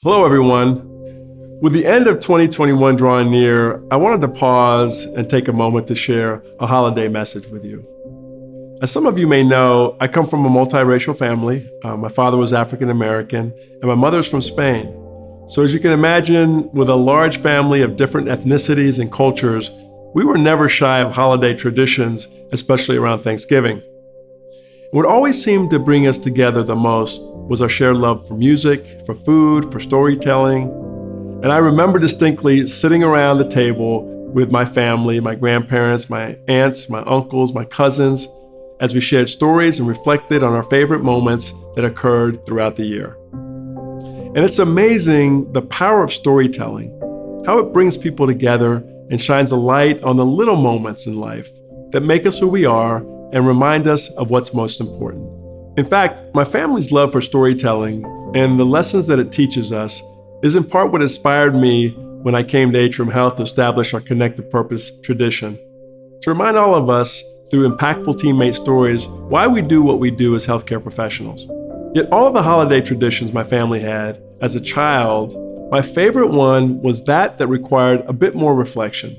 Hello, everyone. With the end of 2021 drawing near, I wanted to pause and take a moment to share a holiday message with you. As some of you may know, I come from a multiracial family. My father was African American, and my mother's from Spain. So as you can imagine, with a large family of different ethnicities and cultures, we were never shy of holiday traditions, especially around Thanksgiving. What always seemed to bring us together the most was our shared love for music, for food, for storytelling. And I remember distinctly sitting around the table with my family, my grandparents, my aunts, my uncles, my cousins, as we shared stories and reflected on our favorite moments that occurred throughout the year. And it's amazing the power of storytelling, how it brings people together and shines a light on the little moments in life that make us who we are and remind us of what's most important. In fact, my family's love for storytelling and the lessons that it teaches us is in part what inspired me when I came to Atrium Health to establish our Connected Purpose tradition. To remind all of us, through impactful teammate stories, why we do what we do as healthcare professionals. Yet all of the holiday traditions my family had as a child, my favorite one was that required a bit more reflection.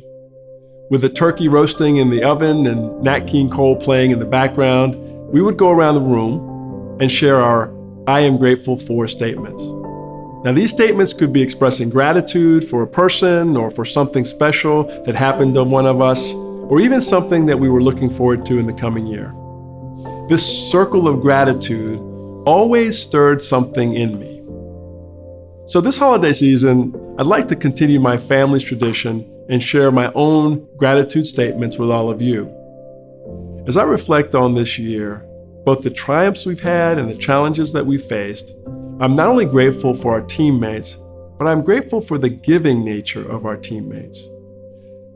With the turkey roasting in the oven and Nat King Cole playing in the background, we would go around the room and share our I am grateful for statements. Now, these statements could be expressing gratitude for a person or for something special that happened to one of us, or even something that we were looking forward to in the coming year. This circle of gratitude always stirred something in me. So this holiday season, I'd like to continue my family's tradition and share my own gratitude statements with all of you. As I reflect on this year, both the triumphs we've had and the challenges that we've faced, I'm not only grateful for our teammates, but I'm grateful for the giving nature of our teammates.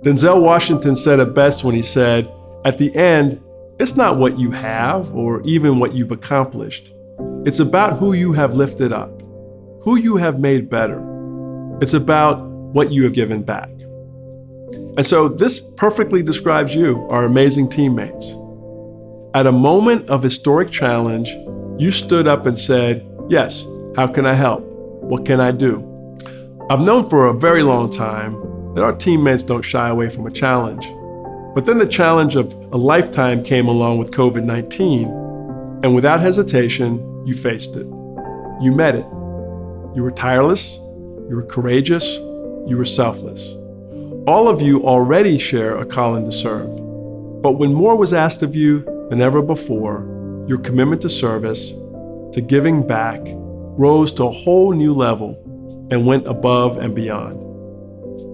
Denzel Washington said it best when he said, at the end, it's not what you have or even what you've accomplished. It's about who you have lifted up, who you have made better. It's about what you have given back. And so this perfectly describes you, our amazing teammates. At a moment of historic challenge, you stood up and said, yes, how can I help? What can I do? I've known for a very long time that our teammates don't shy away from a challenge. But then the challenge of a lifetime came along with COVID-19, and without hesitation, you faced it. You met it. You were tireless, you were courageous, you were selfless. All of you already share a calling to serve. But when more was asked of you than ever before, your commitment to service, to giving back, rose to a whole new level and went above and beyond.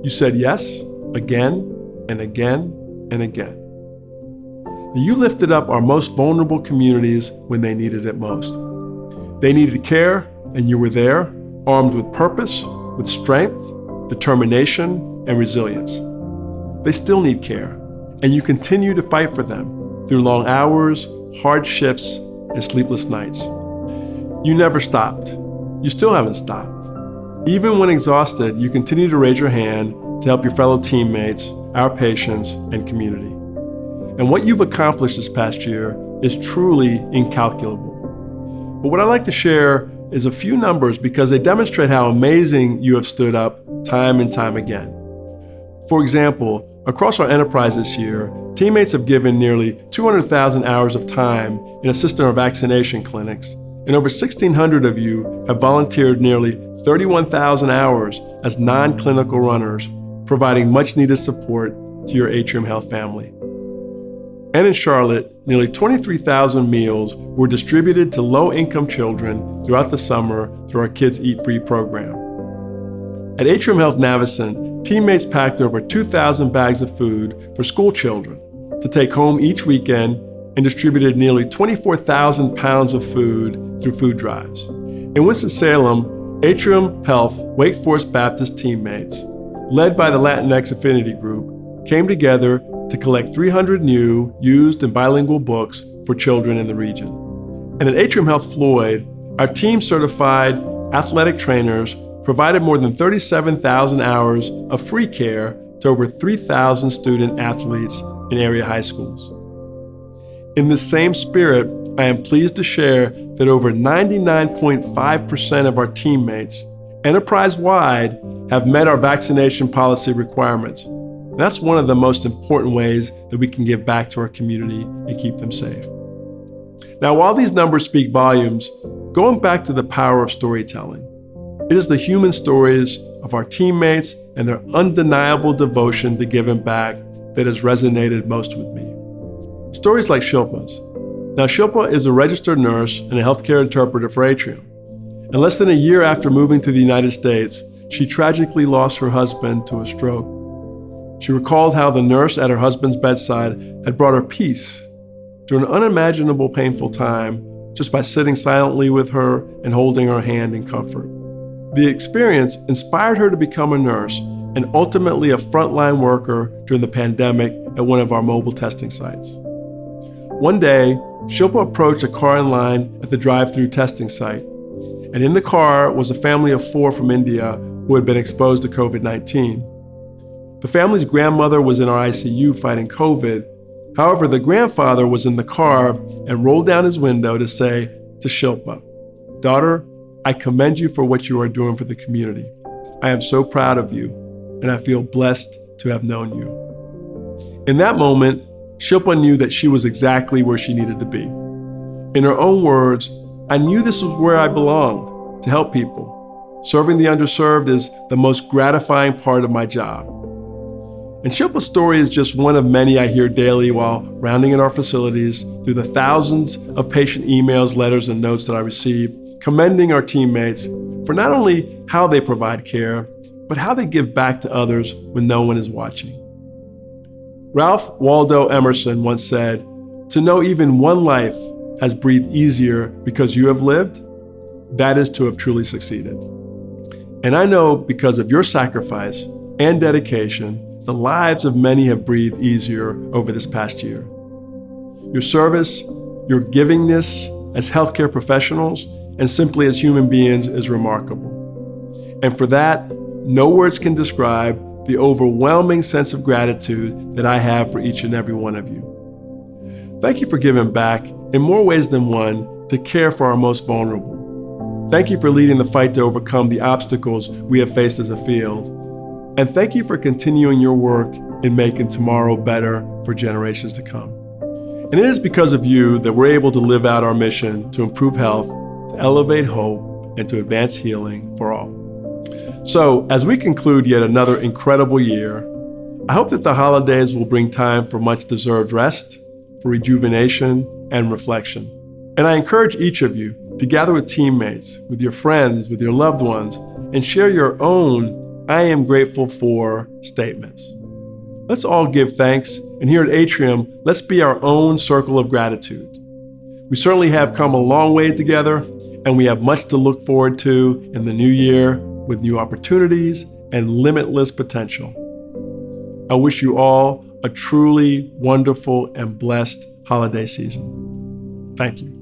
You said yes again and again and again. You lifted up our most vulnerable communities when they needed it most. They needed care, and you were there, armed with purpose, with strength, determination, and resilience. They still need care, and you continue to fight for them through long hours, hard shifts, and sleepless nights. You never stopped. You still haven't stopped. Even when exhausted, you continue to raise your hand to help your fellow teammates, our patients, and community. And what you've accomplished this past year is truly incalculable. But what I'd like to share is a few numbers because they demonstrate how amazing you have stood up time and time again. For example, across our enterprise this year, teammates have given nearly 200,000 hours of time in assisting our vaccination clinics, and over 1,600 of you have volunteered nearly 31,000 hours as non-clinical runners, providing much-needed support to your Atrium Health family. And in Charlotte, nearly 23,000 meals were distributed to low-income children throughout the summer through our Kids Eat Free program. At Atrium Health Navicent, teammates packed over 2,000 bags of food for school children to take home each weekend and distributed nearly 24,000 pounds of food through food drives. In Winston-Salem, Atrium Health Wake Forest Baptist teammates, led by the Latinx Affinity Group, came together to collect 300 new, used, and bilingual books for children in the region. And at Atrium Health Floyd, our team-certified athletic trainers provided more than 37,000 hours of free care to over 3,000 student athletes in area high schools. In this same spirit, I am pleased to share that over 99.5% of our teammates enterprise-wide, have met our vaccination policy requirements. And that's one of the most important ways that we can give back to our community and keep them safe. Now, while these numbers speak volumes, going back to the power of storytelling, it is the human stories of our teammates and their undeniable devotion to giving back that has resonated most with me. Stories like Shilpa's. Now, Shilpa is a registered nurse and a healthcare interpreter for Atrium. And less than a year after moving to the United States, she tragically lost her husband to a stroke. She recalled how the nurse at her husband's bedside had brought her peace during an unimaginable painful time just by sitting silently with her and holding her hand in comfort. The experience inspired her to become a nurse and ultimately a frontline worker during the pandemic at one of our mobile testing sites. One day, Shilpa approached a car in line at the drive-through testing site, and in the car was a family of 4 from India who had been exposed to COVID-19. The family's grandmother was in our ICU fighting COVID. However, the grandfather was in the car and rolled down his window to say to Shilpa, "Daughter, I commend you for what you are doing for the community. I am so proud of you, and I feel blessed to have known you." In that moment, Shilpa knew that she was exactly where she needed to be. In her own words, "I knew this was where I belonged, to help people. Serving the underserved is the most gratifying part of my job." And Shilpa's story is just one of many I hear daily while rounding in our facilities through the thousands of patient emails, letters, and notes that I receive, commending our teammates for not only how they provide care, but how they give back to others when no one is watching. Ralph Waldo Emerson once said, "To know even one life has breathed easier because you have lived, that is to have truly succeeded." And I know because of your sacrifice and dedication, the lives of many have breathed easier over this past year. Your service, your givingness as healthcare professionals, and simply as human beings is remarkable. And for that, no words can describe the overwhelming sense of gratitude that I have for each and every one of you. Thank you for giving back in more ways than one to care for our most vulnerable. Thank you for leading the fight to overcome the obstacles we have faced as a field. And thank you for continuing your work in making tomorrow better for generations to come. And it is because of you that we're able to live out our mission to improve health, to elevate hope, and to advance healing for all. So, as we conclude yet another incredible year, I hope that the holidays will bring time for much-deserved rest, for rejuvenation, and reflection. And I encourage each of you to gather with teammates, with your friends, with your loved ones, and share your own "I am grateful for" statements. Let's all give thanks, and here at Atrium, let's be our own circle of gratitude. We certainly have come a long way together, and we have much to look forward to in the new year with new opportunities and limitless potential. I wish you all a truly wonderful and blessed holiday season. Thank you.